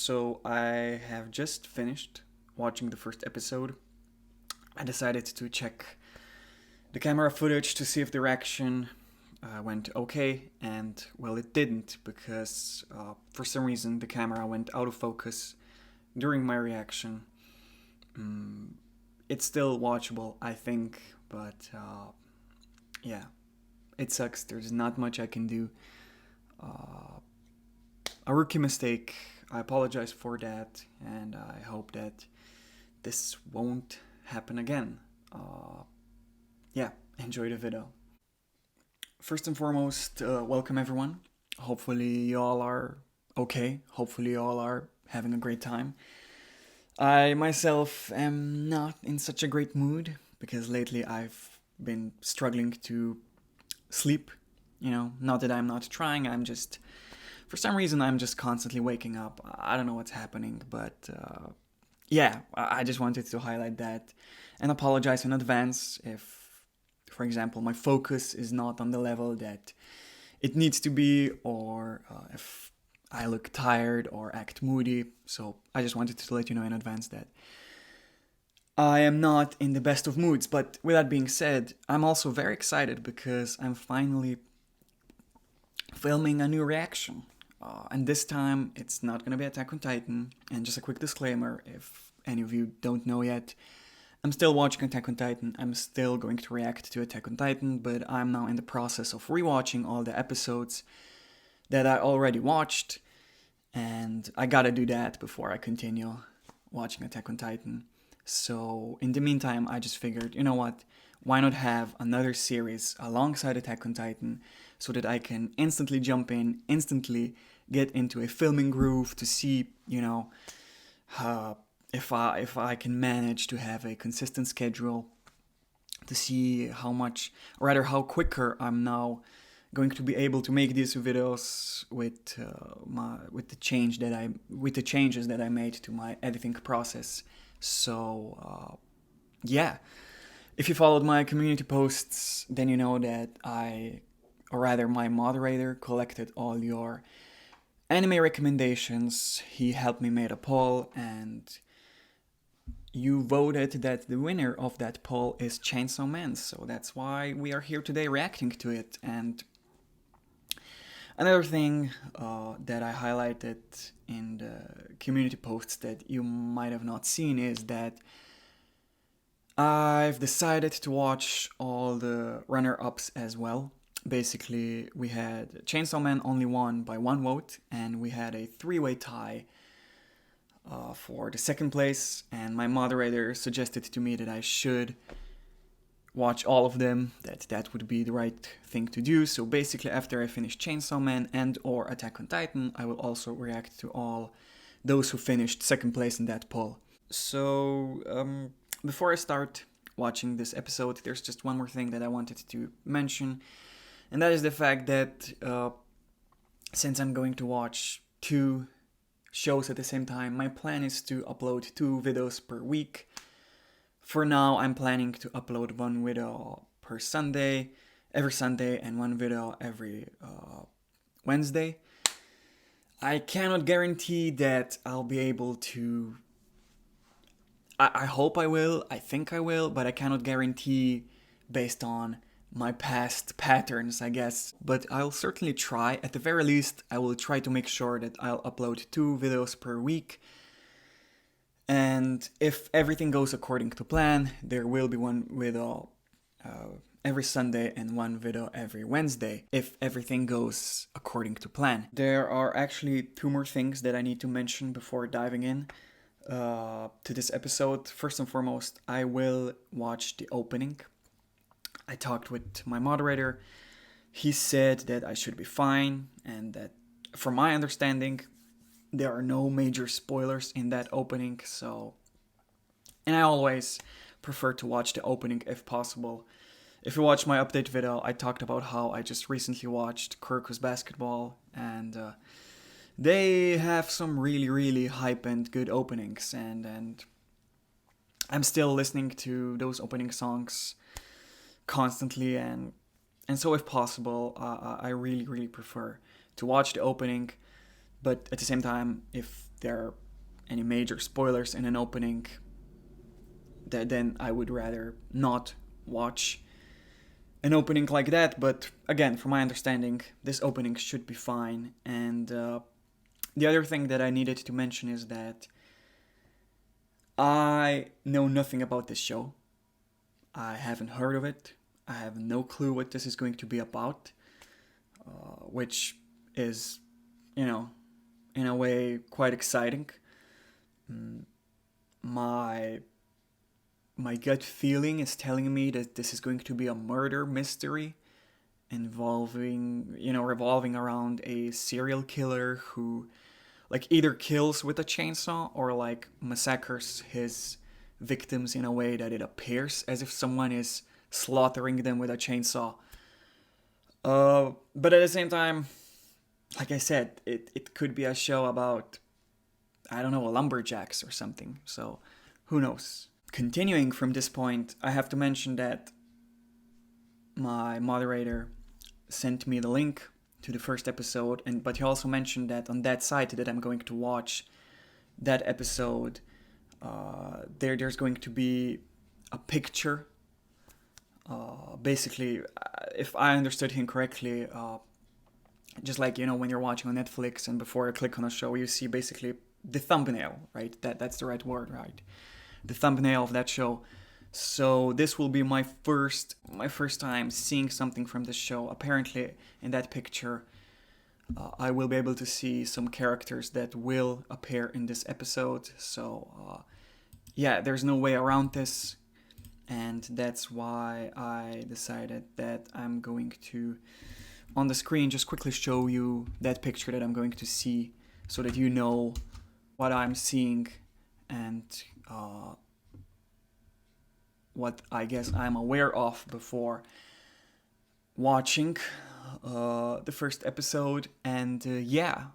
So I have just finished watching the first episode. I decided to check the camera footage to see if the reaction went okay, and well, it didn't because for some reason the camera went out of focus during my reaction. It's still watchable, I think, but yeah, it sucks. There's not much I can do. Uh, a rookie mistake. I apologize for that, and I hope that this won't happen again. Yeah, enjoy the video. First and foremost, welcome everyone. Hopefully, you all are okay. Hopefully, you all are having a great time. I myself am not in such a great mood because lately I've been struggling to sleep. Not that I'm not trying, for some reason, I'm just constantly waking up. I don't know what's happening, but yeah, I just wanted to highlight that and apologize in advance if, for example, my focus is not on the level that it needs to be, or if I look tired or act moody. So I just wanted to let you know in advance that I am not in the best of moods. But with that being said, I'm also very excited because I'm finally filming a new reaction. And this time, it's not going to be Attack on Titan. And just a quick disclaimer, if any of you don't know yet, I'm still watching Attack on Titan. I'm still going to react to Attack on Titan, but I'm now in the process of rewatching all the episodes that I already watched. And I gotta do that before I continue watching Attack on Titan. So, in the meantime, I just figured, you know what? Why not have another series alongside Attack on Titan so that I can instantly jump in, instantly get into a filming groove to see, if I can manage to have a consistent schedule, to see how much, or rather how quicker I'm now going to be able to make these videos with the changes that I made to my editing process. So yeah, if you followed my community posts, then you know that my moderator collected all your anime recommendations. He helped me make a poll, and you voted that the winner of that poll is Chainsaw Man. So that's why we are here today reacting to it. And another thing that I highlighted in the community posts that you might have not seen is that I've decided to watch all the runner-ups as well. Basically, we had Chainsaw Man only won by one vote, and we had a three-way tie for the second place, and my moderator suggested to me that I should watch all of them, that would be the right thing to do. So basically, after I finish Chainsaw Man and or Attack on Titan, I will also react to all those who finished second place in that poll. So before I start watching this episode, there's just one more thing that I wanted to mention, and that is the fact that since I'm going to watch two shows at the same time, my plan is to upload 2 videos per week. For now, I'm planning to upload 1 video per Sunday, every Sunday, and 1 video every Wednesday. I cannot guarantee that I'll be able to. I hope I will, I think I will, but I cannot guarantee based on my past patterns, I guess. But I'll certainly try. At the very least, I will try to make sure that I'll upload 2 videos per week. And if everything goes according to plan, there will be 1 video every Sunday and 1 video every Wednesday, if everything goes according to plan. There are actually 2 more things that I need to mention before diving in to this episode. First and foremost, I will watch the opening. I talked with my moderator. He said that I should be fine, and that from my understanding, there are no major spoilers in that opening. And I always prefer to watch the opening if possible. If you watch my update video, I talked about how I just recently watched Kurko's Basketball, and they have some really, really hype and good openings, and I'm still listening to those opening songs constantly, and so if possible, I really, really prefer to watch the opening. But at the same time, if there are any major spoilers in an opening, then I would rather not watch an opening like that. But again, from my understanding, this opening should be fine. And the other thing that I needed to mention is that I know nothing about this show. I haven't heard of it. I have no clue what this is going to be about, which is, you know, in a way quite exciting. Mm, My my gut feeling is telling me that this is going to be a murder mystery involving, revolving around a serial killer who like either kills with a chainsaw or like massacres his victims in a way that it appears as if someone is slaughtering them with a chainsaw. But at the same time, like I said, it could be a show about, I don't know, lumberjacks or something. So who knows? Continuing from this point, I have to mention that my moderator sent me the link to the first episode, but he also mentioned that on that site that I'm going to watch that episode, there's going to be a picture. Basically, if I understood him correctly, just like when you're watching on Netflix and before you click on a show, you see basically the thumbnail, right? That's the right word, right? The thumbnail of that show. So this will be my first time seeing something from this show. Apparently, in that picture, I will be able to see some characters that will appear in this episode. So yeah, there's no way around this, and that's why I decided that I'm going to, on the screen, just quickly show you that picture that I'm going to see, so that you know what I'm seeing and what I guess I'm aware of before watching the first episode. And yeah,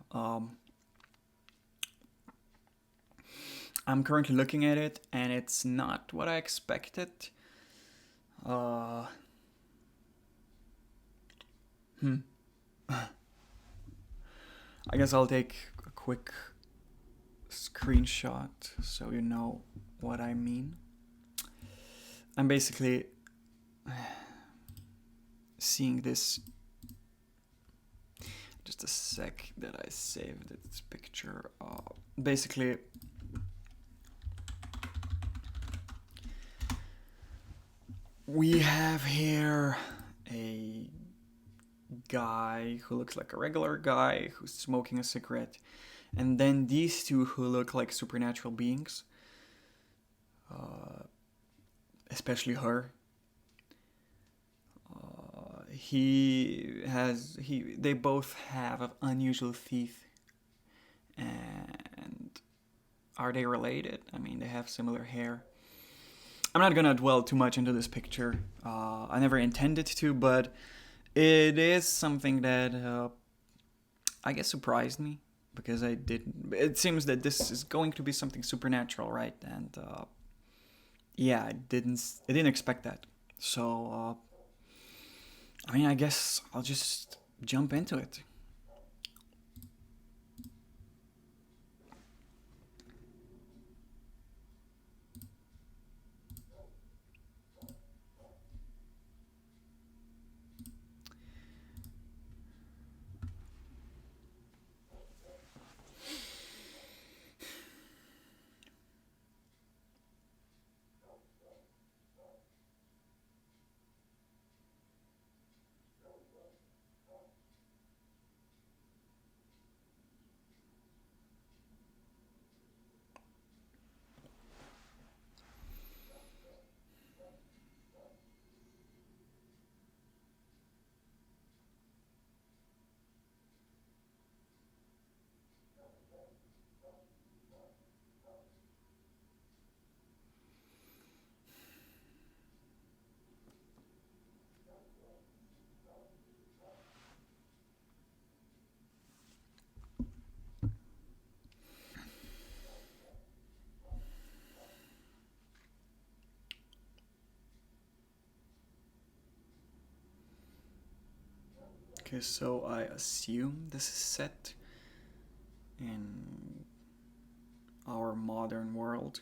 I'm currently looking at it, and it's not what I expected. Uh, hmm. I guess I'll take a quick screenshot so you know what I mean. I'm basically seeing this. Just a sec that I saved this picture. Basically, we have here a guy who looks like a regular guy who's smoking a cigarette, and then these two who look like supernatural beings, especially her. They both have unusual teeth, and are they related? I mean, they have similar hair. I'm not gonna dwell too much into this picture. I never intended to, but it is something that I guess surprised me, because I didn't. It seems that this is going to be something supernatural, right? And yeah, I didn't expect that. So I mean, I guess I'll just jump into it. Okay, so I assume this is set in our modern world.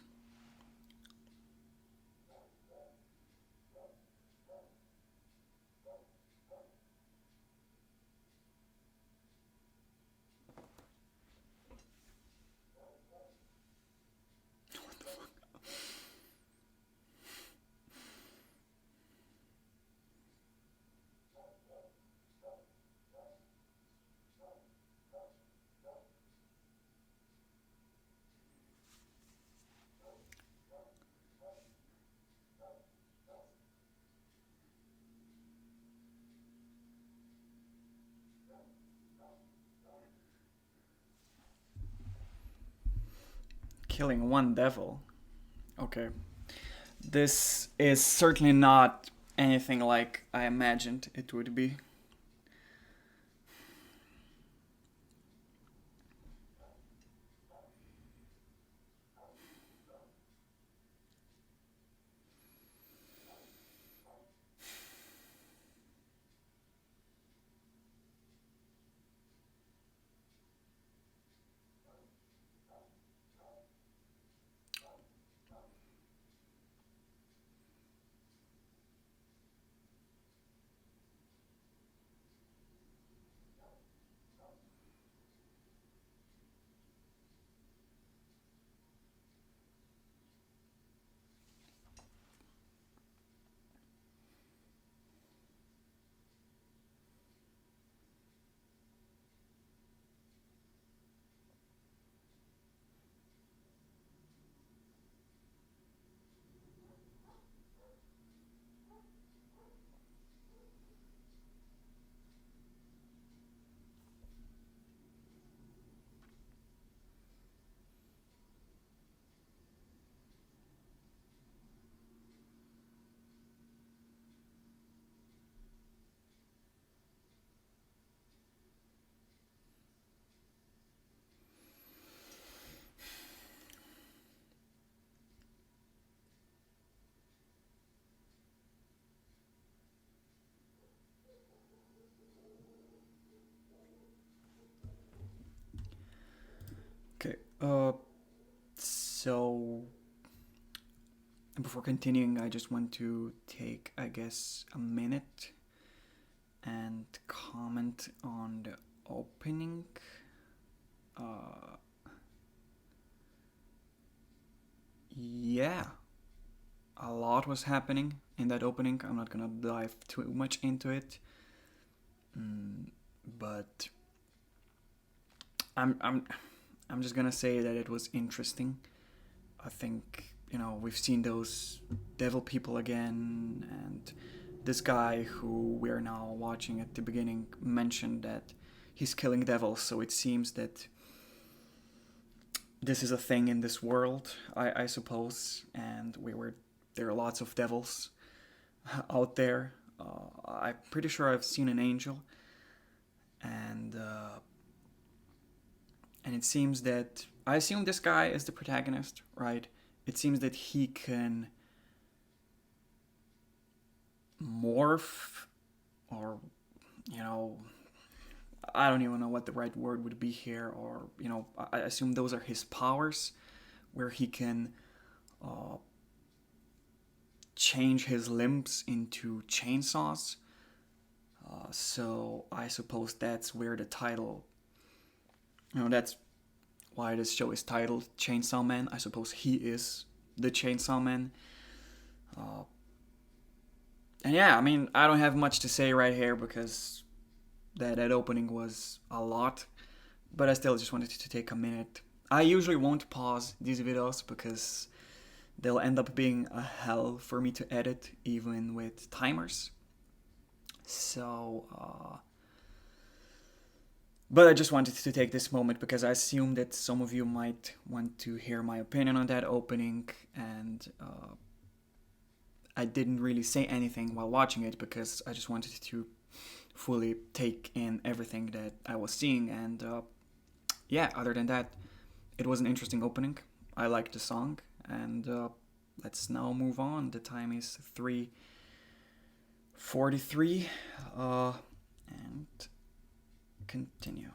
Killing one devil. Okay. This is certainly not anything like I imagined it would be. Okay. So before continuing, I just want to take, I guess, a minute and comment on the opening. Uh, yeah, a lot was happening in that opening. I'm not gonna dive too much into it, but I'm I'm I'm just gonna say that it was interesting. I think we've seen those devil people again, and this guy who we're now watching at the beginning mentioned that he's killing devils. So it seems that this is a thing in this world, I suppose, and there are lots of devils out there. I'm pretty sure I've seen an angel, and and it seems that I assume this guy is the protagonist, right? It seems that he can morph, or you know, I don't even know what the right word would be here, or I assume those are his powers, where he can uh, change his limbs into chainsaws. So I suppose that's where the title, that's why this show is titled Chainsaw Man. I suppose he is the Chainsaw Man. Uh, and yeah, I mean, I don't have much to say right here because that opening was a lot, but I still just wanted to take a minute. I usually won't pause these videos because they'll end up being a hell for me to edit, even with timers. So, but I just wanted to take this moment because I assume that some of you might want to hear my opinion on that opening, and I didn't really say anything while watching it because I just wanted to fully take in everything that I was seeing, and yeah, other than that, it was an interesting opening. I liked the song, and let's now move on. The time is 3:43, and continue.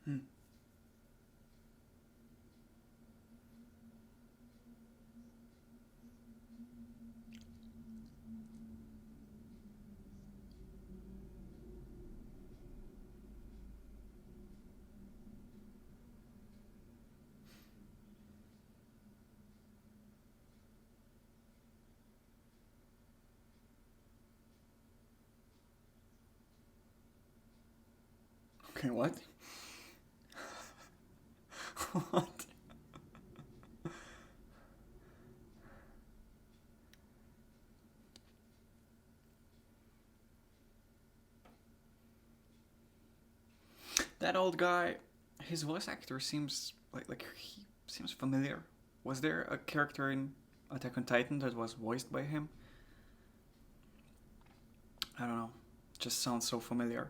Hmm. Okay, what? What? That old guy, his voice actor seems like he seems familiar. Was there a character in Attack on Titan that was voiced by him? I don't know. Just sounds so familiar.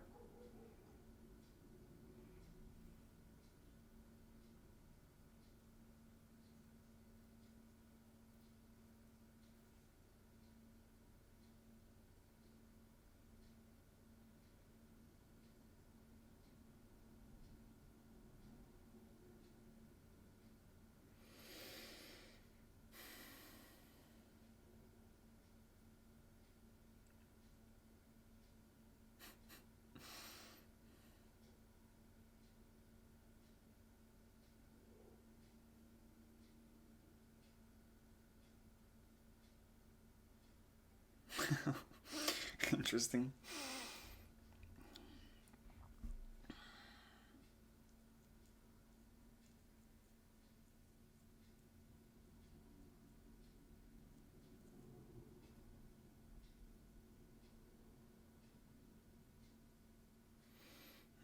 Interesting.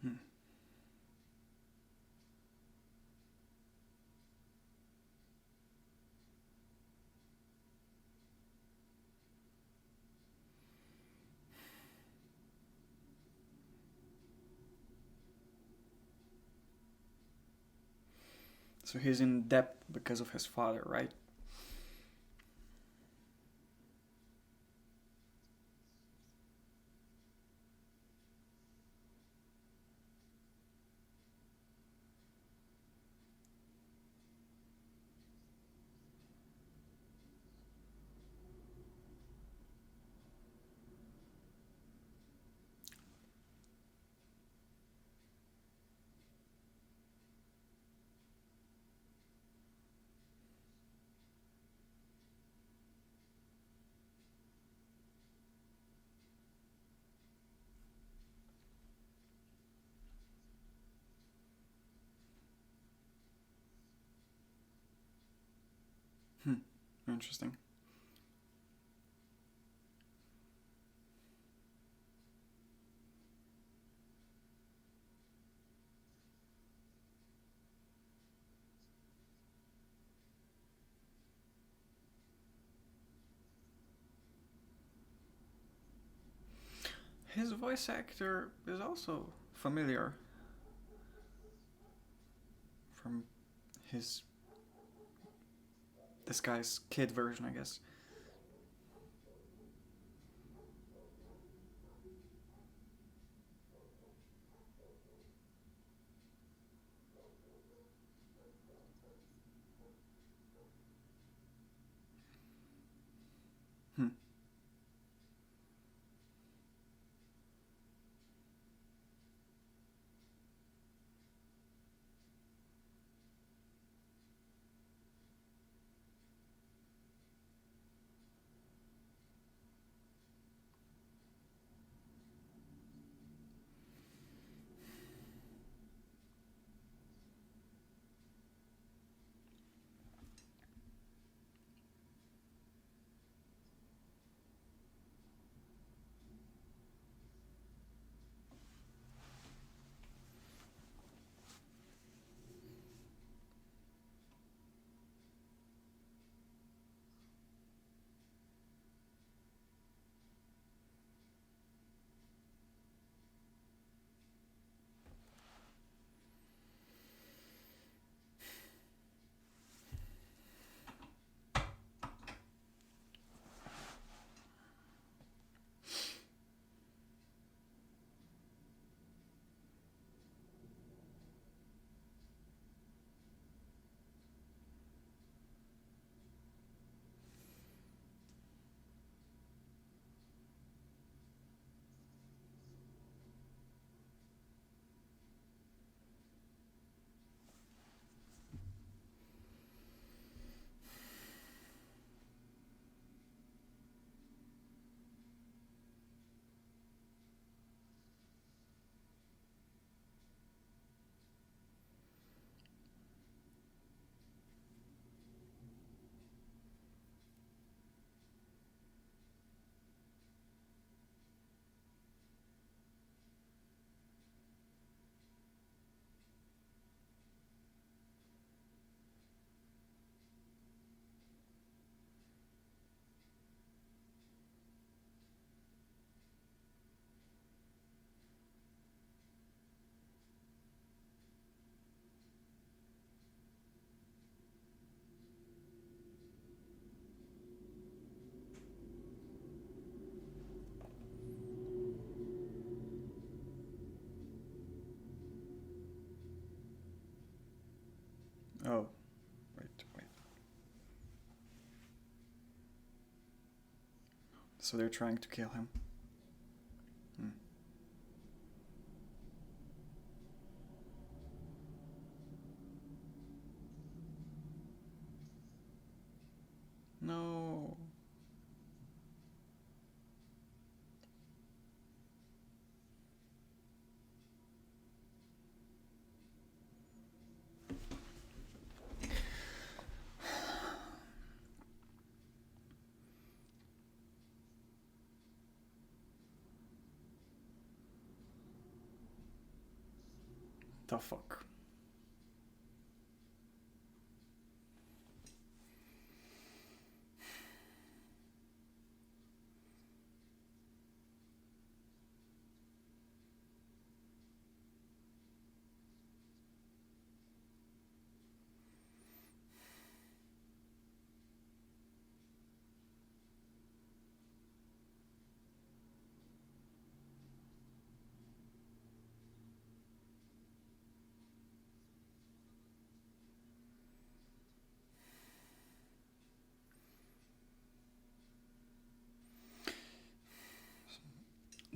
Hmm. So he's in debt because of his father, right? Hmm. Interesting. His voice actor is also familiar from his this guy's kid version, I guess. Hmm. So they're trying to kill him. Hmm. No. The fuck.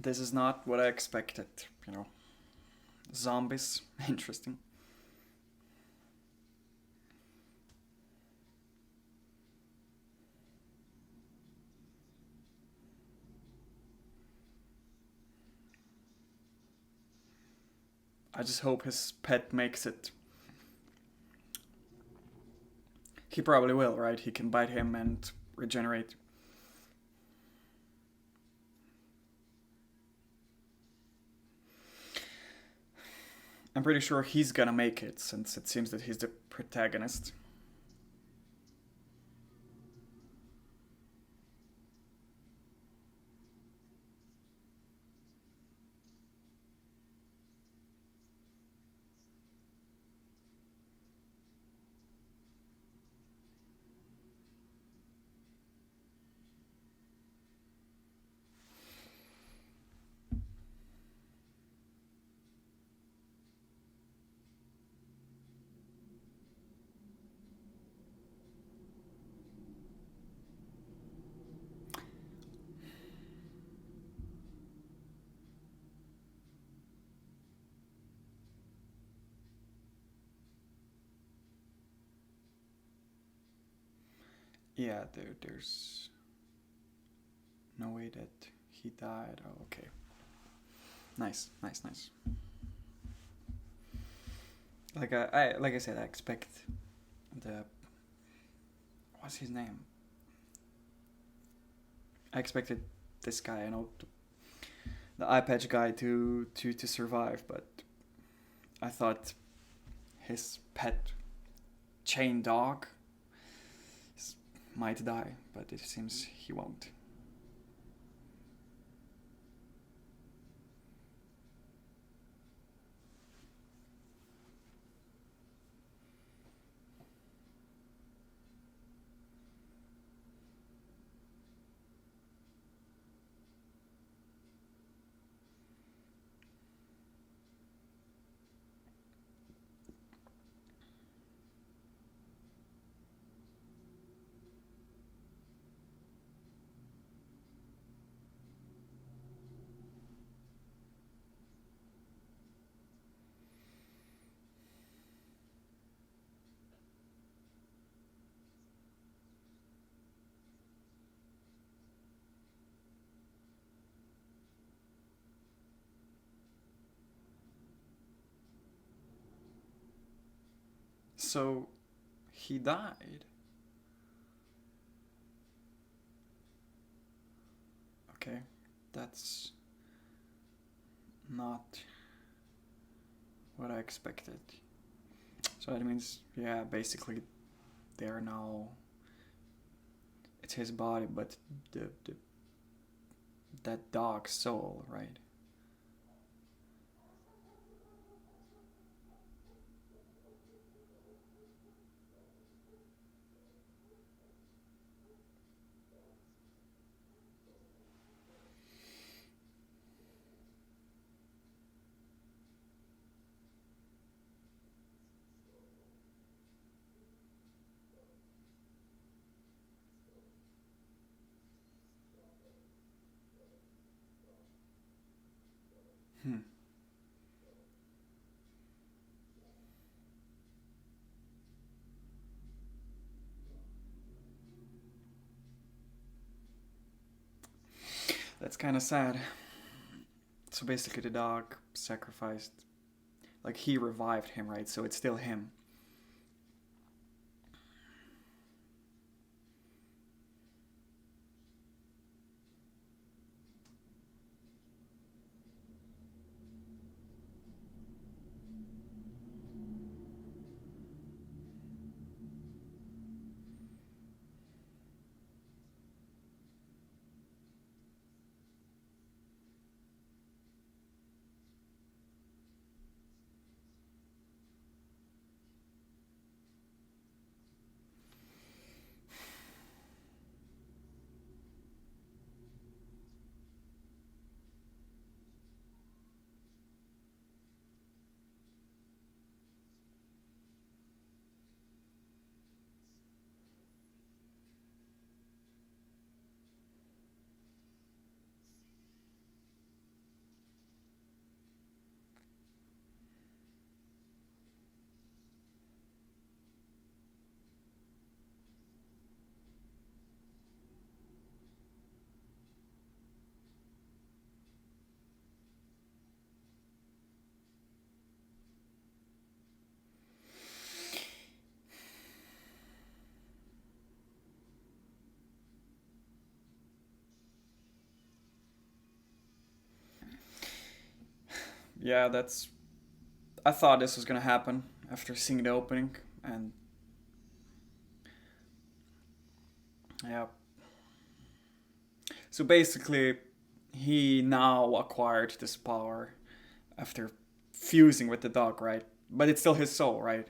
This is not what I expected, you know. Zombies, interesting. I just hope his pet makes it. He probably will, right? He can bite him and regenerate. I'm pretty sure he's gonna make it, since it seems that he's the protagonist. Yeah, there's no way that he died. Oh, okay. Nice, nice, nice. Like I said, I expect the what's his name? I expected this guy, you know, the eye patch guy to survive, but I thought his pet chain dog might die, but it seems he won't. So he died. Okay, that's not what I expected. So that means, yeah, basically they are now. It's his body, but the that dog's soul, right? Hmm. That's kind of sad. So basically, the dog sacrificed. Like, he revived him, right? So it's still him. Yeah, that's. I thought this was gonna happen after seeing the opening, and yeah. So basically, he now acquired this power after fusing with the dog, right? But it's still his soul, right?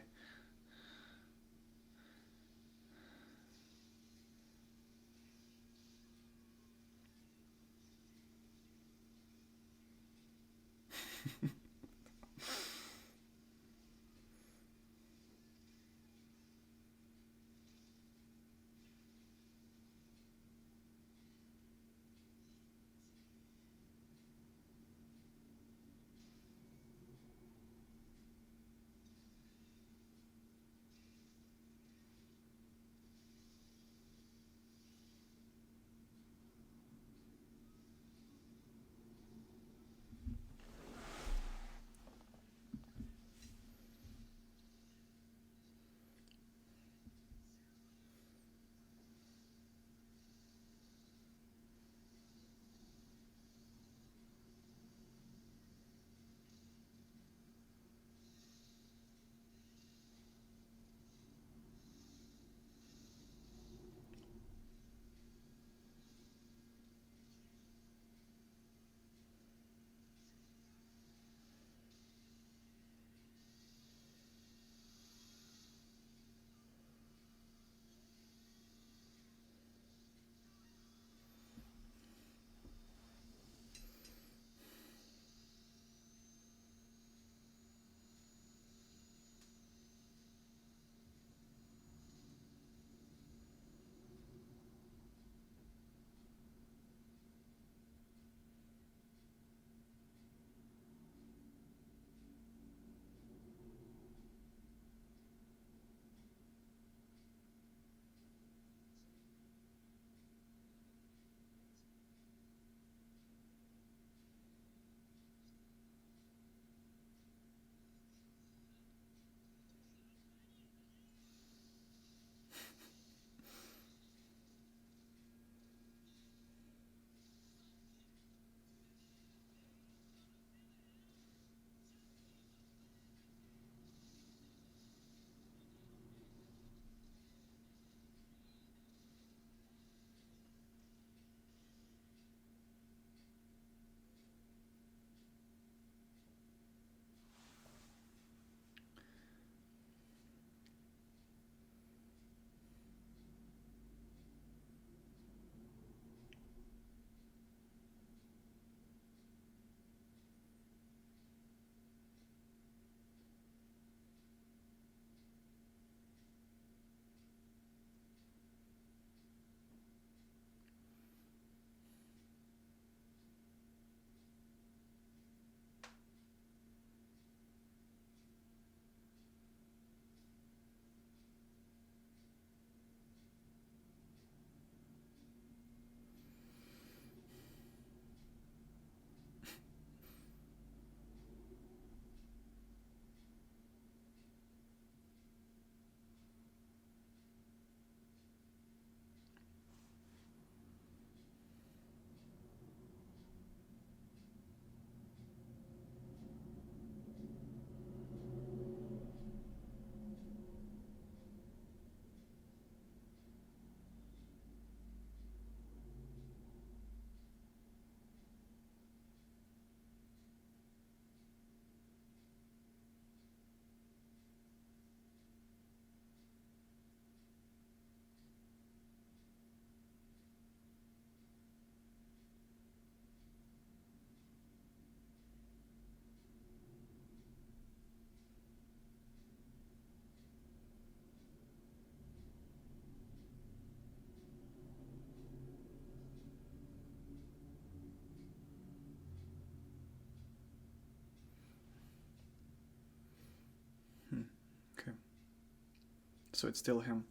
so it's still him.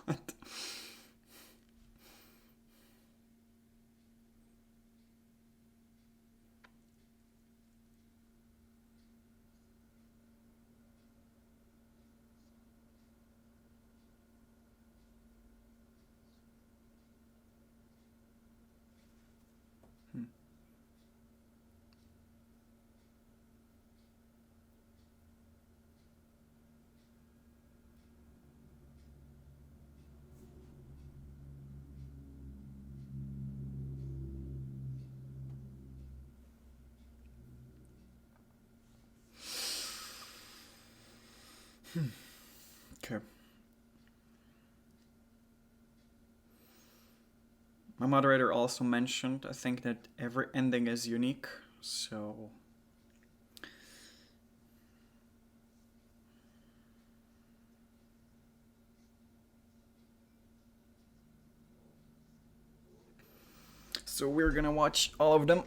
What? Hmm. Okay. My moderator also mentioned, I think, that every ending is unique, so. So we're gonna watch all of them.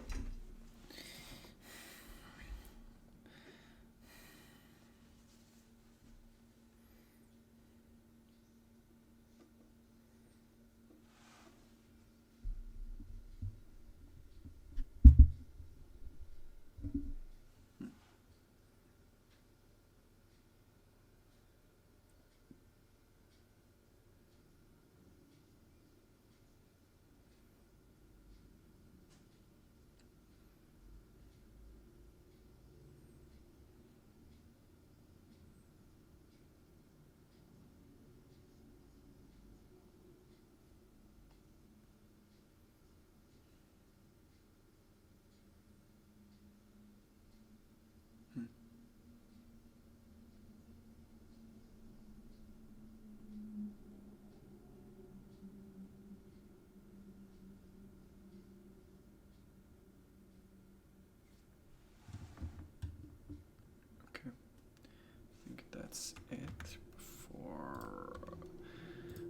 Okay. I think that's it for.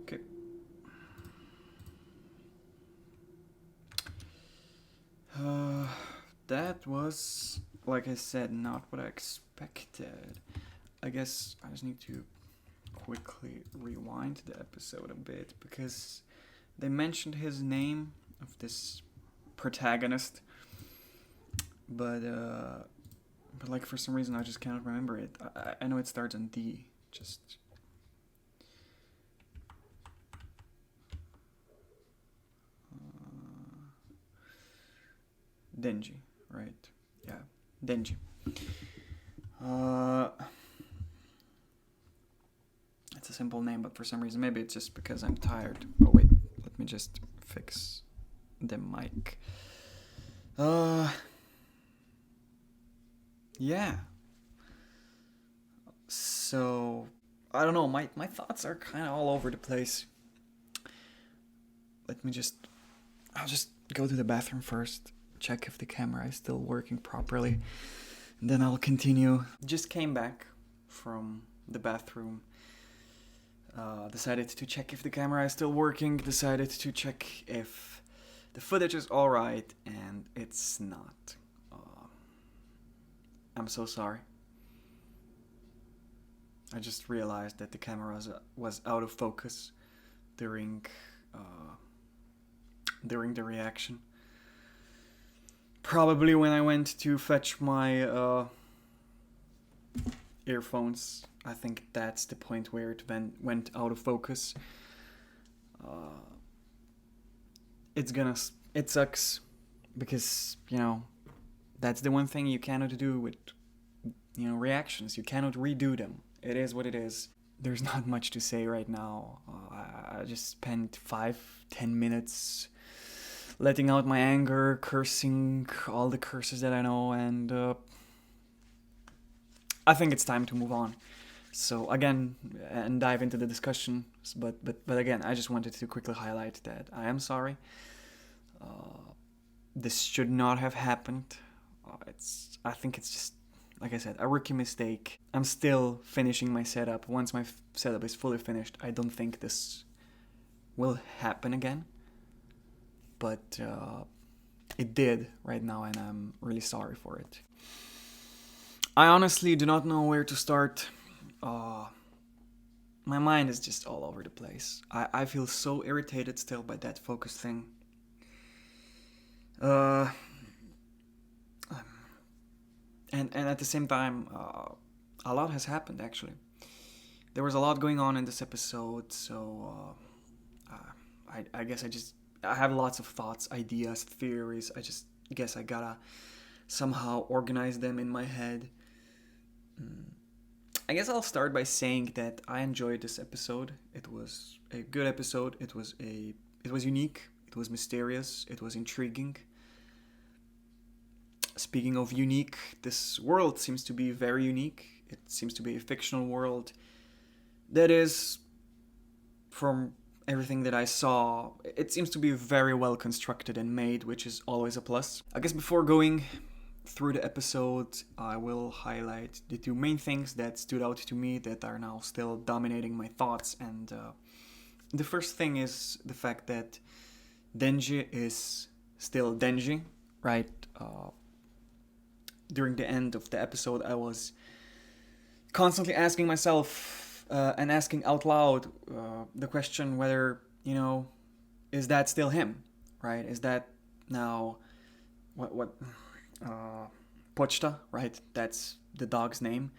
Okay. That was, like I said, not what I expected. I guess I just need to quickly rewind the episode a bit because they mentioned his name of this protagonist, but like for some reason I just cannot remember it. I know it starts on D. Just Denji, right? Yeah, Denji. It's a simple name, but for some reason, maybe it's just because I'm tired. Oh wait, let me just fix the mic. Yeah. So I don't know. My thoughts are kind of all over the place. Let me just. I'll just go to the bathroom first. Check if the camera is still working properly. And then I'll continue. Just came back from the bathroom. Decided to check if the camera is still working. Decided to check if the footage is alright. And it's not. I'm so sorry. I just realized that the camera was out of focus during the reaction. Probably when I went to fetch my earphones. I think that's the point where it went out of focus. It sucks because that's the one thing you cannot do with reactions. You cannot redo them. It is what it is. There's not much to say right now. I just spent 5-10 minutes letting out my anger, cursing all the curses that I know, and I think it's time to move on. So again, and dive into the discussion. But again, I just wanted to quickly highlight that I am sorry. This should not have happened. I think it's just, like I said, a rookie mistake. I'm still finishing my setup. Once my setup is fully finished, I don't think this will happen again. But it did right now, and I'm really sorry for it. I honestly do not know where to start. My mind is just all over the place. I feel so irritated still by that focus thing. And at the same time, a lot has happened actually. There was a lot going on in this episode, so I guess I have lots of thoughts, ideas, theories. I just guess I gotta somehow organize them in my head. I guess I'll start by saying that I enjoyed this episode. It was a good episode. It was unique. It was mysterious. It was intriguing. Speaking of unique, this world seems to be very unique. It seems to be a fictional world that is, from everything that I saw, it seems to be very well constructed and made, which is always a plus. I guess before going through the episode, I will highlight the two main things that stood out to me that are now still dominating my thoughts. And the first thing is the fact that Denji is still Denji, right? During the end of the episode, I was constantly asking myself and asking out loud the question whether, is that still him, right? Is that now what Pochita, right? That's the dog's name.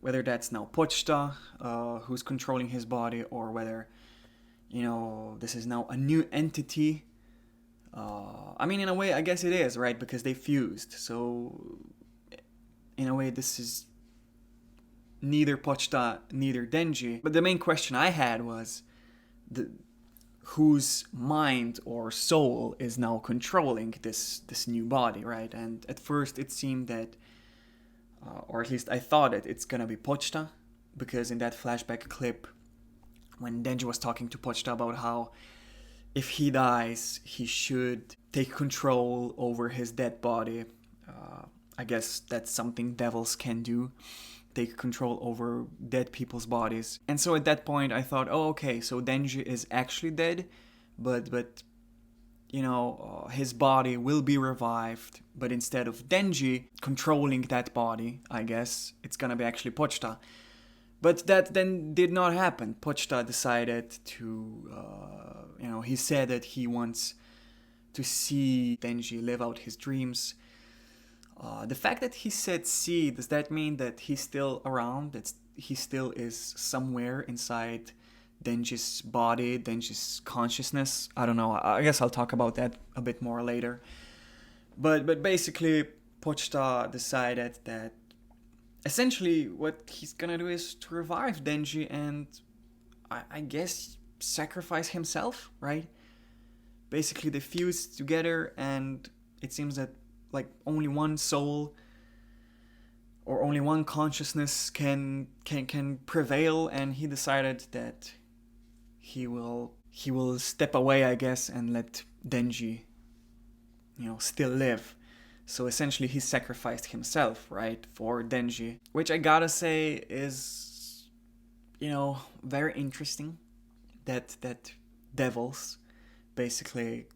Whether that's now Pochita who's controlling his body, or whether, this is now a new entity. In a way, I guess it is, right? Because they fused. So, in a way, this is neither Pochita, neither Denji. But the main question I had was whose mind or soul is now controlling this new body, right? And at first it seemed that, or at least I thought it's gonna be Pochita, because in that flashback clip, when Denji was talking to Pochita about how if he dies, he should take control over his dead body. I guess that's something devils can do. Take control over dead people's bodies. And so at that point I thought, oh, okay, so Denji is actually dead, but his body will be revived, but instead of Denji controlling that body, I guess, it's gonna be actually Pochita. But that then did not happen. Pochita decided to, he said that he wants to see Denji live out his dreams. The fact that he said see, does that mean that he's still around? That he still is somewhere inside Denji's body, Denji's consciousness? I don't know. I guess I'll talk about that a bit more later. But basically, Pochita decided that essentially what he's gonna do is to revive Denji and I guess sacrifice himself, right? Basically, they fused together, and it seems that only one soul or only one consciousness can prevail, and he decided that he will step away, I guess, and let Denji still live. So essentially he sacrificed himself, right, for Denji, which I gotta say is very interesting that devils basically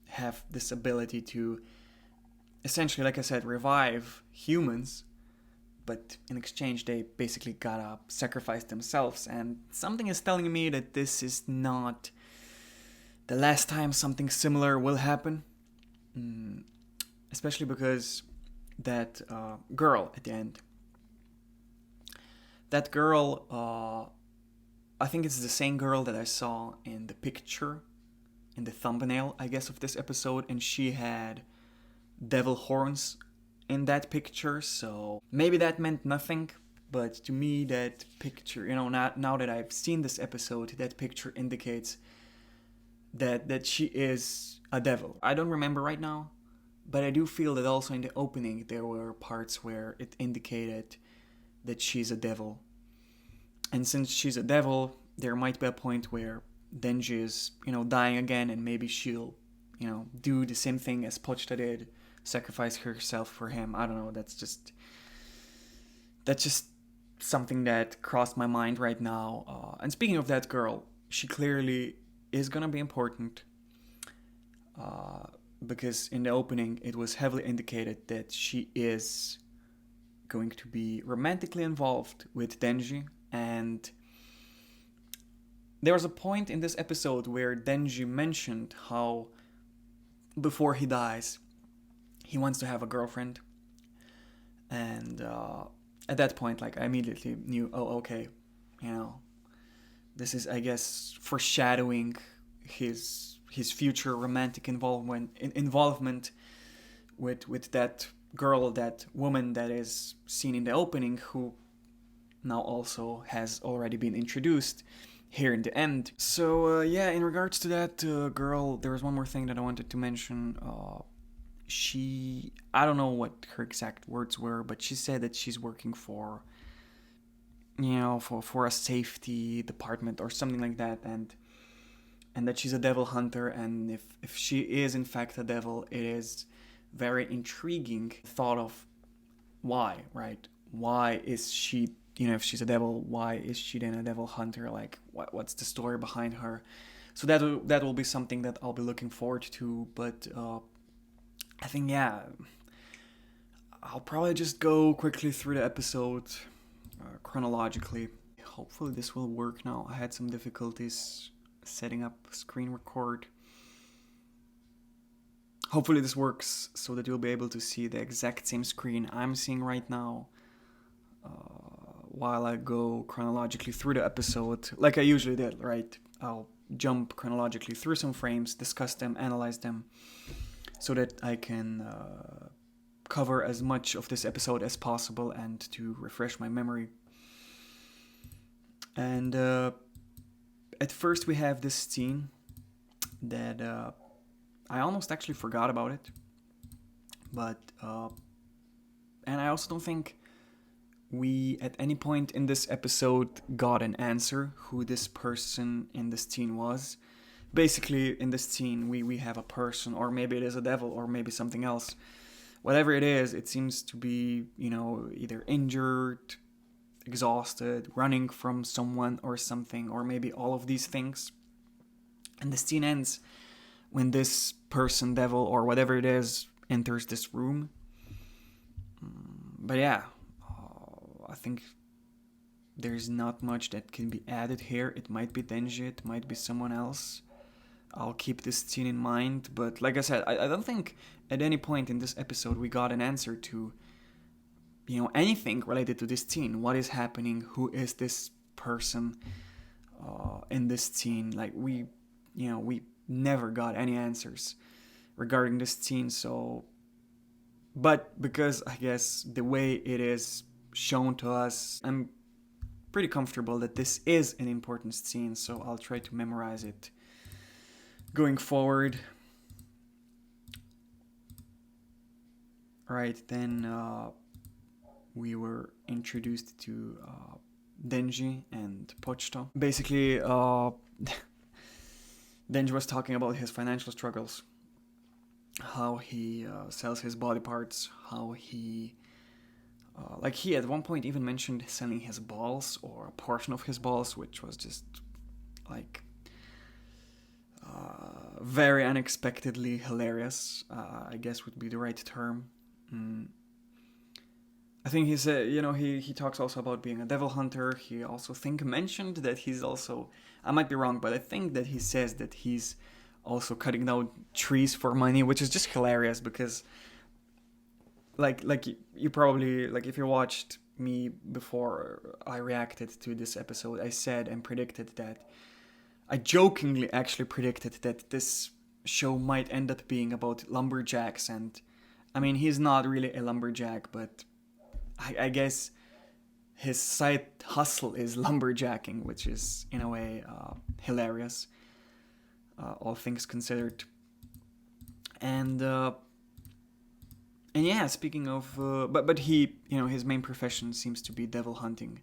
have this ability to essentially, like I said, revive humans, but in exchange they basically gotta sacrifice themselves. And something is telling me that this is not the last time something similar will happen, especially because that girl at the end, that girl, I think it's the same girl that I saw in the picture, in the thumbnail, I guess, of this episode, and she had devil horns in that picture, so maybe that meant nothing, but to me that picture, now that I've seen this episode, that picture indicates that she is a devil. I don't remember right now, but I do feel that also in the opening there were parts where it indicated that she's a devil. And since she's a devil, there might be a point where Denji is, dying again, and maybe she'll, do the same thing as Pochita did, sacrifice herself for him. I don't know. That's just something that crossed my mind right now. And speaking of that girl, she clearly is gonna be important. Uh, because in the opening it was heavily indicated that she is going to be romantically involved with Denji, and there was a point in this episode where Denji mentioned how before he dies he wants to have a girlfriend, and at that point, like, I immediately knew, oh, okay, you know, this is, I guess, foreshadowing his future romantic involvement with that girl, that woman that is seen in the opening, who now also has already been introduced here in the end. So yeah, in regards to that girl, there was one more thing that I wanted to mention. I don't know what her exact words were, but she said that she's working for, for a safety department or something like that, and that she's a devil hunter, and if she is in fact a devil, it is very intriguing thought of why, right? Why is she, if she's a devil, why is she then a devil hunter? Like, what's the story behind her? So that will be something that I'll be looking forward to. But I think, yeah, I'll probably just go quickly through the episode chronologically. Hopefully this will work now. I had some difficulties setting up screen record. Hopefully this works so that you'll be able to see the exact same screen I'm seeing right now while I go chronologically through the episode, like I usually did, right? I'll jump chronologically through some frames, discuss them, analyze them, so that I can cover as much of this episode as possible and to refresh my memory. And at first we have this scene that I almost actually forgot about it, but and I also don't think we at any point in this episode got an answer who this person in this scene was. Basically, in this scene, we have a person, or maybe it is a devil, or maybe something else. Whatever it is, it seems to be, either injured, exhausted, running from someone or something, or maybe all of these things. And the scene ends when this person, devil, or whatever it is, enters this room. But yeah, I think there's not much that can be added here. It might be Denji, it might be someone else. I'll keep this scene in mind, but like I said, I don't think at any point in this episode we got an answer to, anything related to this scene. What is happening? Who is this person in this scene? Like, we never got any answers regarding this scene. So, but because I guess the way it is shown to us, I'm pretty comfortable that this is an important scene, so I'll try to memorize it going forward. Right, then we were introduced to Denji and Pochita. Basically, Denji was talking about his financial struggles, how he sells his body parts, how he he at one point even mentioned selling his balls, or a portion of his balls, which was just like very unexpectedly hilarious, I guess would be the right term. I think he said, he talks also about being a devil hunter. He also mentioned that he's also, I might be wrong, but I think that he says that he's also cutting down trees for money, which is just hilarious because like you probably, like, if you watched me before I reacted to this episode, I said and predicted that, I jokingly actually predicted that this show might end up being about lumberjacks, and I mean, he's not really a lumberjack, but I guess his side hustle is lumberjacking, which is in a way hilarious, all things considered. And yeah, speaking of, but he, his main profession seems to be devil hunting.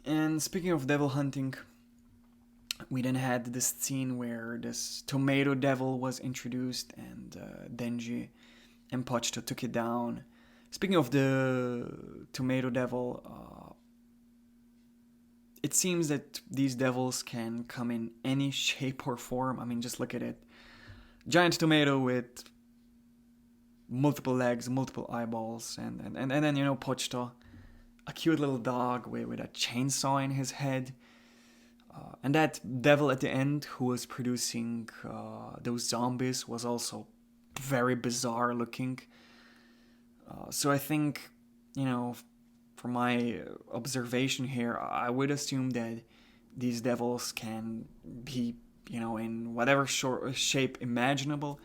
And speaking of devil hunting, we then had this scene where this tomato devil was introduced, and Denji and Pochita took it down. Speaking of the tomato devil, it seems that these devils can come in any shape or form. I mean, just look at it. Giant tomato with multiple legs, multiple eyeballs, and then, you know, Pochita, a cute little dog with a chainsaw in his head. And that devil at the end who was producing those zombies was also very bizarre looking. So I think, you know, from my observation here, I would assume that these devils can be, you know, in whatever shape imaginable.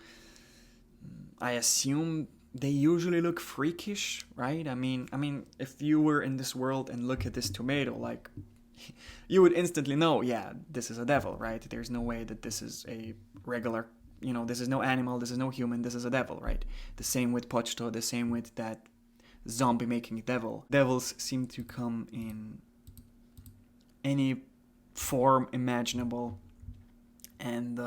I assume they usually look freakish, right? I mean, if you were in this world and look at this tomato, like, you would instantly know, yeah, this is a devil, right? There's no way that this is a regular, you know, this is no animal, this is no human, this is a devil, right? The same with Pochita, the same with that zombie making devil. Devils seem to come in any form imaginable, and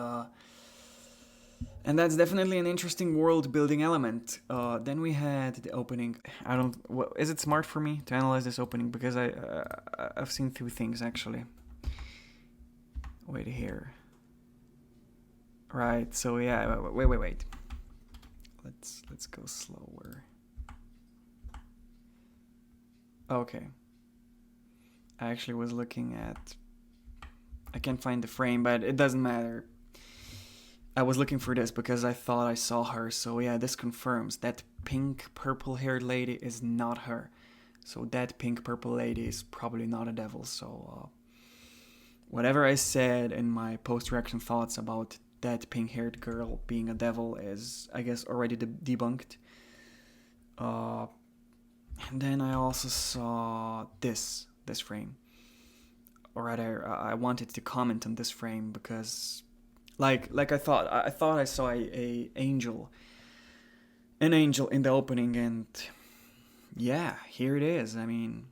that's definitely an interesting world building element. Then we had the opening. I don't. Is it smart for me to analyze this opening? Because I've seen two things actually. Wait here. Right. So yeah. Wait. Let's go slower. Okay. I actually was looking at. I can't find the frame, but it doesn't matter. I was looking for this because I thought I saw her. So yeah, this confirms that pink purple haired lady is not her. So that pink purple lady is probably not a devil. So whatever I said in my post-reaction thoughts about that pink haired girl being a devil is, I guess, already debunked. And then I also saw this frame. Or rather, I wanted to comment on this frame because like I thought I saw an angel in the opening, and yeah, here it is. I mean,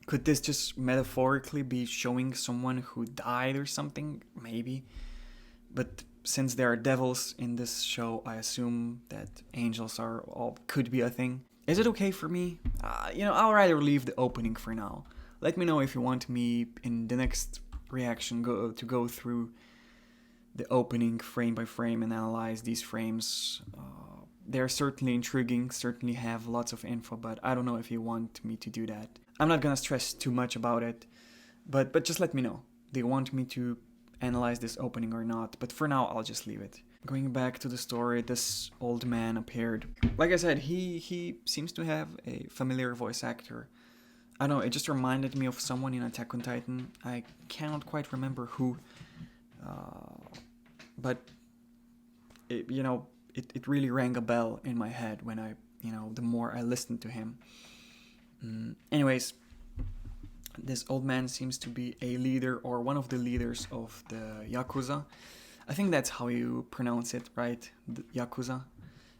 could this just metaphorically be showing someone who died or something? Maybe. But since there are devils in this show, I assume that angels could be a thing. Is it okay for me? I'll rather leave the opening for now. Let me know if you want me in the next reaction to go through the opening frame by frame and analyze these frames. They're certainly intriguing, certainly have lots of info, but I don't know if you want me to do that. I'm not gonna stress too much about it, but just let me know. Do you want me to analyze this opening or not? But for now, I'll just leave it. Going back to the story, this old man appeared. Like I said, he seems to have a familiar voice actor. I don't know, it just reminded me of someone in Attack on Titan. I cannot quite remember who. But it really rang a bell in my head when the more I listened to him. Anyways, this old man seems to be a leader or one of the leaders of the Yakuza. I think that's how you pronounce it, right? The Yakuza.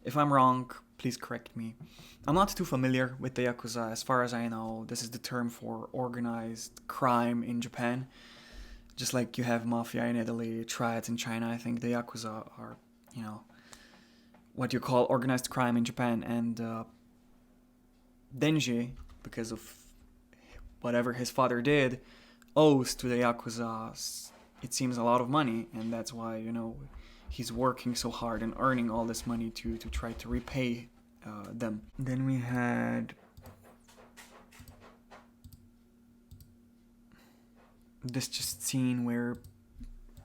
If I'm wrong, please correct me. I'm not too familiar with the Yakuza. As far as I know, this is the term for organized crime in Japan. Just like you have mafia in Italy, triads in China, I think the Yakuza are, what you call organized crime in Japan. And Denji, because of whatever his father did, owes to the Yakuza, it seems, a lot of money. And that's why, he's working so hard and earning all this money to try to repay them. Then we had this just scene where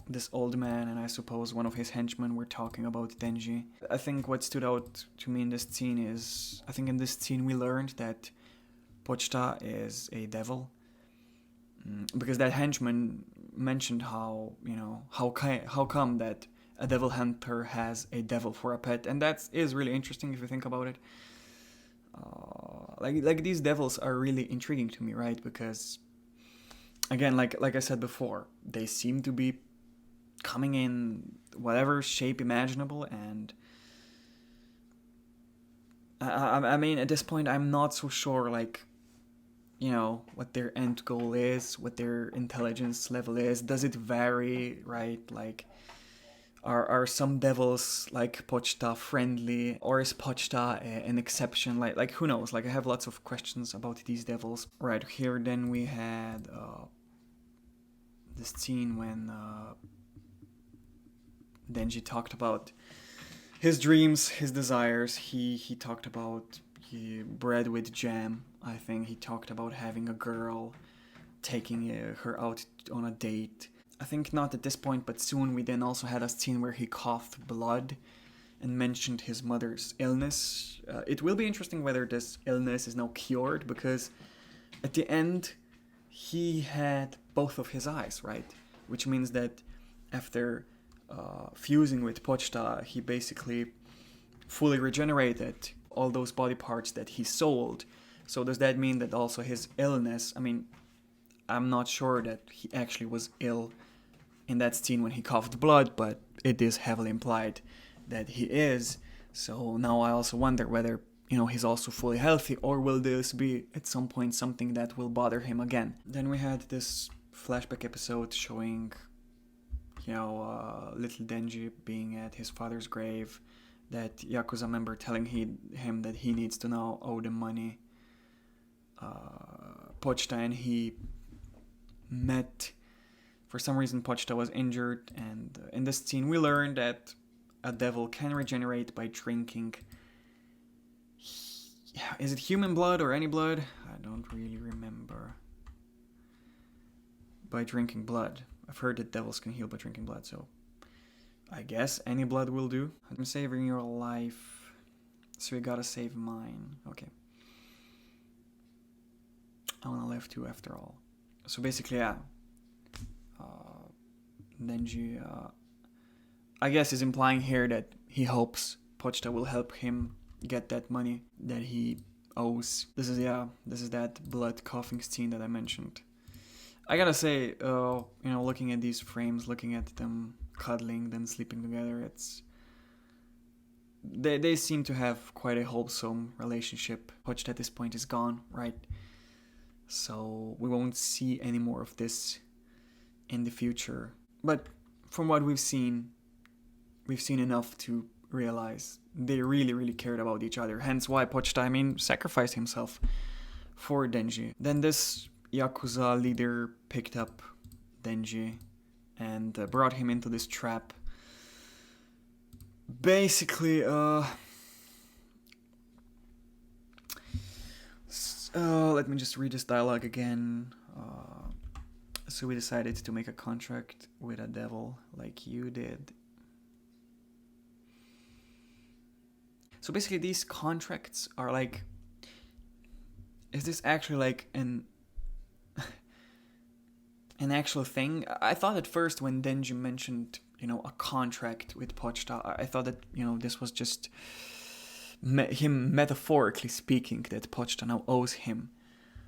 this old man and I suppose one of his henchmen were talking about Denji. I think what stood out to me in this scene is, I think in this scene we learned that Pochita is a devil. Because that henchman mentioned how come that a devil hunter has a devil for a pet, and that is really interesting if you think about it. Like these devils are really intriguing to me, right? Because again, like I said before, they seem to be coming in whatever shape imaginable, and I mean, at this point, I'm not so sure, what their end goal is, what their intelligence level is. Does it vary, right? Like, Are some devils like Pochita friendly, or is Pochita an exception? Like who knows? Like I have lots of questions about these devils. Right here, then we had this scene when Denji talked about his dreams, his desires. He talked about bread with jam. I think he talked about having a girl, taking her out on a date. I think not at this point, but soon we then also had a scene where he coughed blood and mentioned his mother's illness. It will be interesting whether this illness is now cured, because at the end he had both of his eyes, right? Which means that after fusing with Pochita, he basically fully regenerated all those body parts that he sold. So does that mean that also his illness, I mean, I'm not sure that he actually was ill in that scene when he coughed blood, but it is heavily implied that he is. So now I also wonder whether, he's also fully healthy, or will this be at some point something that will bother him again. Then we had this flashback episode showing, little Denji being at his father's grave, that Yakuza member telling him that he needs to now owe them money. Pochita and he met. For some reason, Pochita was injured, and in this scene we learned that a devil can regenerate by drinking. Is it human blood or any blood? I don't really remember. By drinking blood. I've heard that devils can heal by drinking blood, so I guess any blood will do. I'm saving your life, so you gotta save mine. Okay. I wanna live too, after all. So basically, yeah. Denji, I guess, is implying here that he hopes Pochita will help him get that money that he owes. This is that blood coughing scene that I mentioned. I gotta say, looking at these frames, looking at them cuddling, then sleeping together, they seem to have quite a wholesome relationship. Pochita at this point is gone, right? So we won't see any more of this in the future. But from what we've seen enough to realize they really, really cared about each other. Hence why Pochita, sacrificed himself for Denji. Then this Yakuza leader picked up Denji and brought him into this trap. Basically, let me just read this dialogue again. So we decided to make a contract with a devil like you did. So basically these contracts are like... Is this actually like an actual thing? I thought at first when Denji mentioned, a contract with Pochita, I thought that, this was just him metaphorically speaking, that Pochita now owes him.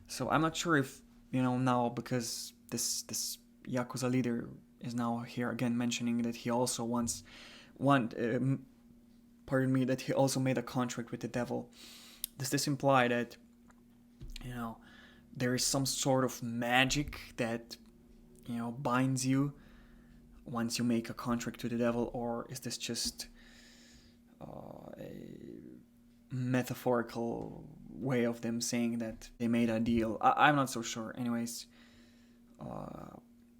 So I'm not sure if, now, because this Yakuza leader is now here again mentioning that he also that he also made a contract with the devil. Does this imply that, there is some sort of magic that, binds you once you make a contract with the devil, or is this just a metaphorical way of them saying that they made a deal? I'm not so sure. Anyways,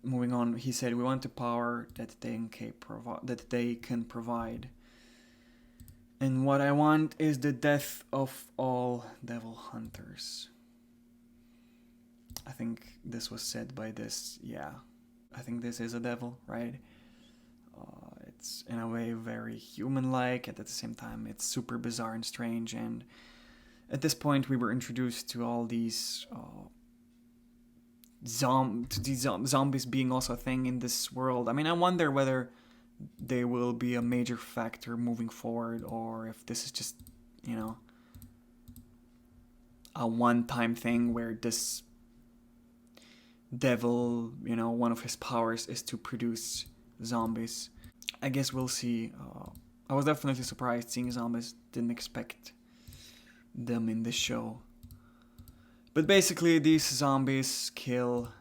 moving on, he said, we want the power that they can provide. And what I want is the death of all devil hunters. I think this was said by this, I think this is a devil, right? It's in a way very human-like, and at the same time it's super bizarre and strange, and at this point we were introduced to all these zombies being also a thing in this world. I wonder whether they will be a major factor moving forward, or if this is just, a one-time thing where this devil, one of his powers is to produce zombies. I guess we'll see. I was definitely surprised seeing zombies. Didn't expect them in this show. But basically, these zombies kill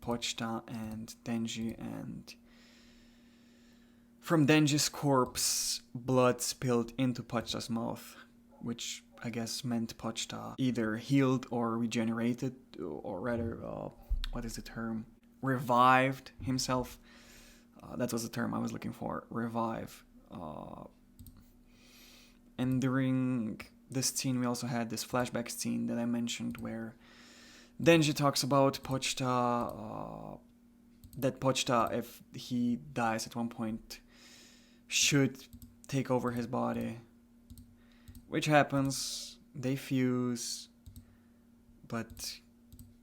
Pochita and Denji, and From Denji's corpse, blood spilled into Pochita's mouth, which I guess meant Pochita either healed or regenerated, or rather, what is the term? Revived himself. That was the term I was looking for. Revive. And during this scene, we also had this flashback scene that I mentioned where Denji talks about Pochita, that Pochita, if he dies at one point, should take over his body. Which happens, they fuse, but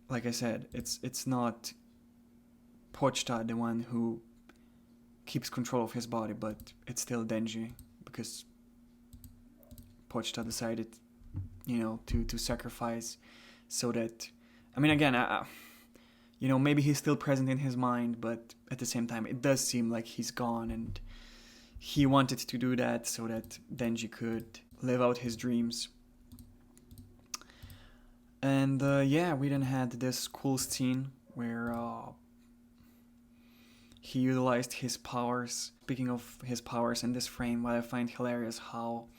like I said, it's not Pochita the one who keeps control of his body, but it's still Denji, because Pochita decided, to sacrifice so that, I mean, again, maybe he's still present in his mind, but at the same time, it does seem like he's gone, and he wanted to do that so that Denji could live out his dreams. And we then had this cool scene where he utilized his powers. Speaking of his powers in this frame, what I find hilarious how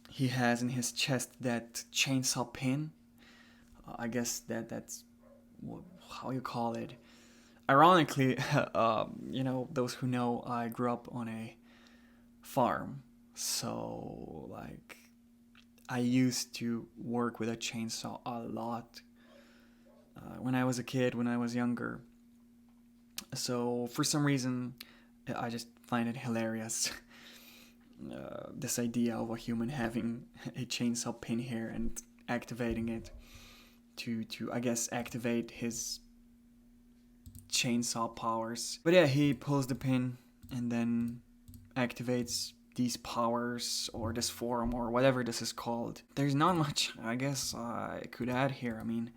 he has in his chest that chainsaw pin. I guess that's how you call it. Ironically, those who know, I grew up on a farm. So, I used to work with a chainsaw a lot when I was a kid, when I was younger. So, for some reason, I just find it hilarious. This idea of a human having a chainsaw pin here and activating it to I guess, activate his chainsaw powers. But yeah, he pulls the pin and then activates these powers, or this form, or whatever this is called. There's not much, I guess, I could add here. I mean,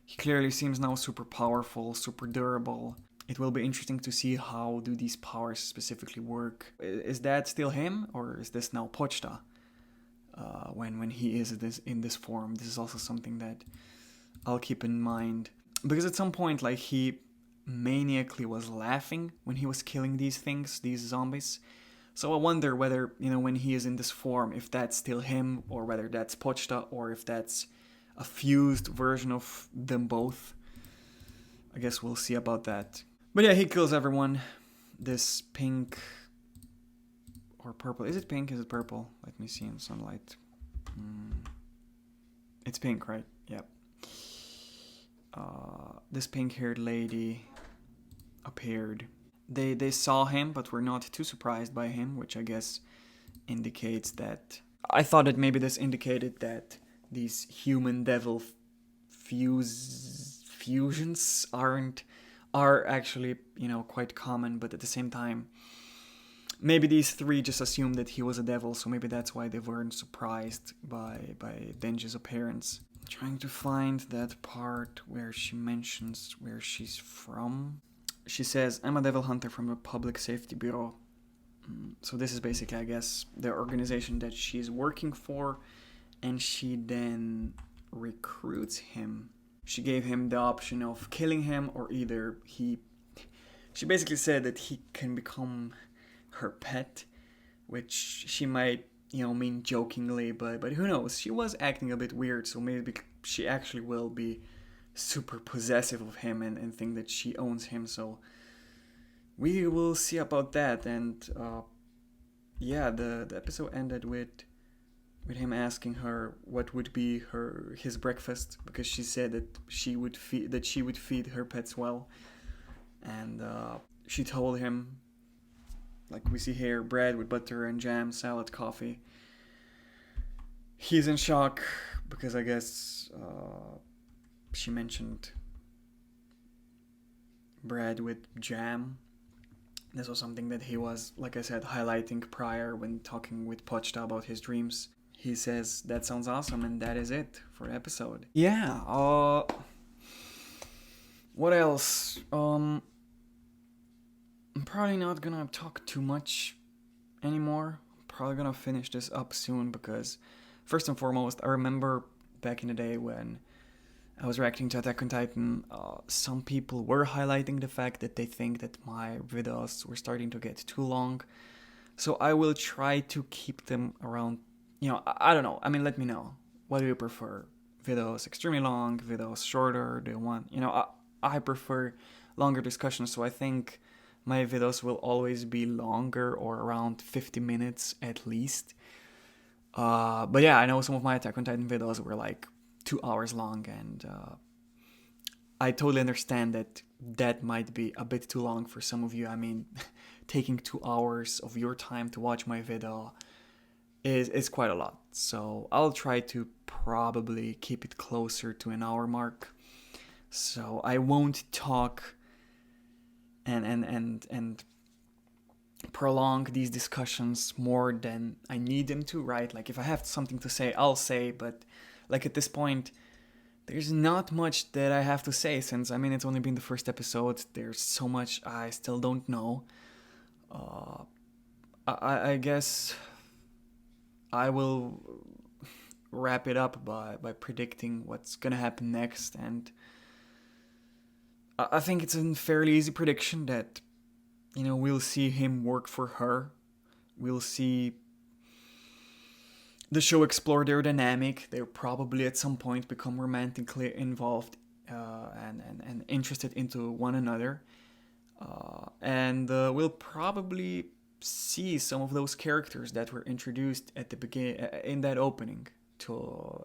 he clearly seems now super powerful, super durable. It will be interesting to see how do these powers specifically work. Is that still him, or is this now Pochita? When he is in this form, this is also something that I'll keep in mind. Because at some point, he maniacally was laughing when he was killing these things, these zombies. So I wonder whether, when he is in this form, if that's still him, or whether that's Pochita, or if that's a fused version of them both. I guess we'll see about that. But yeah, he kills everyone. This pink or purple. Is it pink? Is it purple? Let me see in sunlight. It's pink, right? Yep. This pink-haired lady appeared. They saw him, but were not too surprised by him, which I guess indicates that... I thought that maybe this indicated that these human-devil fusions are actually, quite common, but at the same time, maybe these three just assumed that he was a devil, so maybe that's why they weren't surprised by Denji's appearance. I'm trying to find that part where she mentions where she's from. She says, I'm a devil hunter from the Public Safety Bureau. So this is basically, I guess, the organization that she's working for, and she then recruits him. She gave him the option of killing him, or either she basically said that he can become her pet, which she might, mean jokingly, but who knows? She was acting a bit weird, so maybe she actually will be super possessive of him and think that she owns him, so we will see about that. And the episode ended with him asking her what would be his breakfast, because she said that she would feed her pets well, and she told him, like we see here, bread with butter and jam, salad, coffee. He's in shock because I guess she mentioned bread with jam. This was something that he was, like I said, highlighting prior when talking with Pochita about his dreams. He says, that sounds awesome, and that is it for the episode. Yeah, what else? I'm probably not gonna talk too much anymore. I'm probably gonna finish this up soon because, first and foremost, I remember back in the day when I was reacting to Attack on Titan, some people were highlighting the fact that they think that my videos were starting to get too long. So I will try to keep them around, I don't know. I mean, let me know. What do you prefer? Videos extremely long, videos shorter? Do you want, I prefer longer discussions, so I think my videos will always be longer or around 50 minutes at least. But yeah, I know some of my Attack on Titan videos were like 2 hours long, and I totally understand that that might be a bit too long for some of you. I mean, taking 2 hours of your time to watch my video is quite a lot. So I'll try to probably keep it closer to an hour mark. So I won't talk and prolong these discussions more than I need them to, right? Like if I have something to say, I'll say, but like at this point, there's not much that I have to say, since I mean it's only been the first episode. There's so much I still don't know. I guess I will wrap it up by predicting what's gonna happen next, and I think it's a fairly easy prediction that we'll see him work for her. We'll see the show explore their dynamic. They'll probably at some point become romantically involved and interested into one another. And we'll probably see some of those characters that were introduced at the beginning in that opening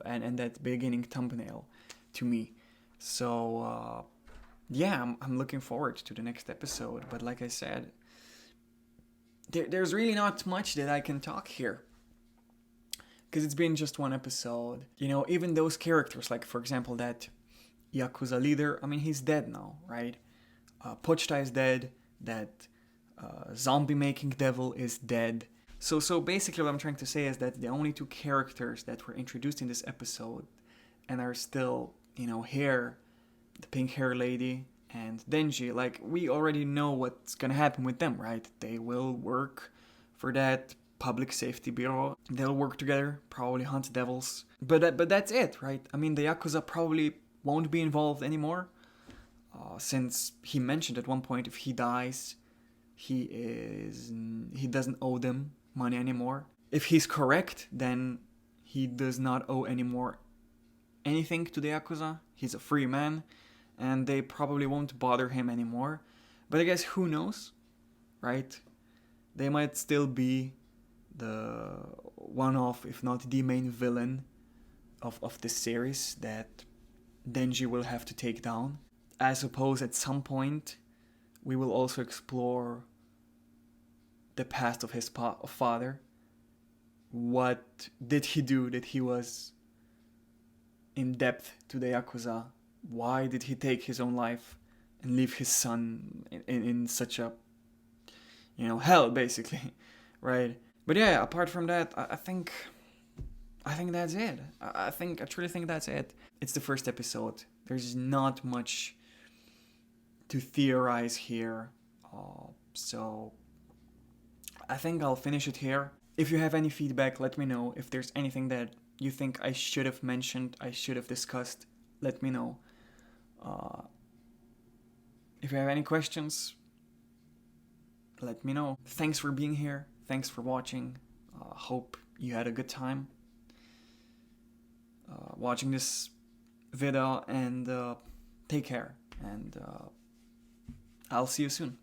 and that beginning thumbnail to me. So yeah, I'm looking forward to the next episode. But like I said, there's really not much that I can talk here, because it's been just one episode. Even those characters, like for example that Yakuza leader, I mean he's dead now, right? Pochita is dead. That zombie making devil is dead. So basically what I'm trying to say is that the only two characters that were introduced in this episode and are still, here, the pink hair lady and Denji, like we already know what's gonna happen with them, right? They will work for that public safety bureau. They'll work together, probably hunt devils. But that's it, right? I mean, the Yakuza probably won't be involved anymore, since he mentioned at one point if he dies, he doesn't owe them money anymore. If he's correct, then he does not owe anymore anything to the Yakuza. He's a free man, and they probably won't bother him anymore. But I guess who knows, right? They might still be the one of, if not the main villain of this series that Denji will have to take down. I suppose at some point we will also explore the past of his father. What did he do that he was in depth to the Yakuza? Why did he take his own life and leave his son in such a, hell, basically, right? But yeah, apart from that, I think that's it. I truly think that's it. It's the first episode. There's not much to theorize here. So I think I'll finish it here. If you have any feedback, let me know. If there's anything that you think I should have mentioned, I should have discussed, let me know. If you have any questions, let me know. Thanks for being here. Thanks for watching. Hope you had a good time watching this video, and take care. And I'll see you soon.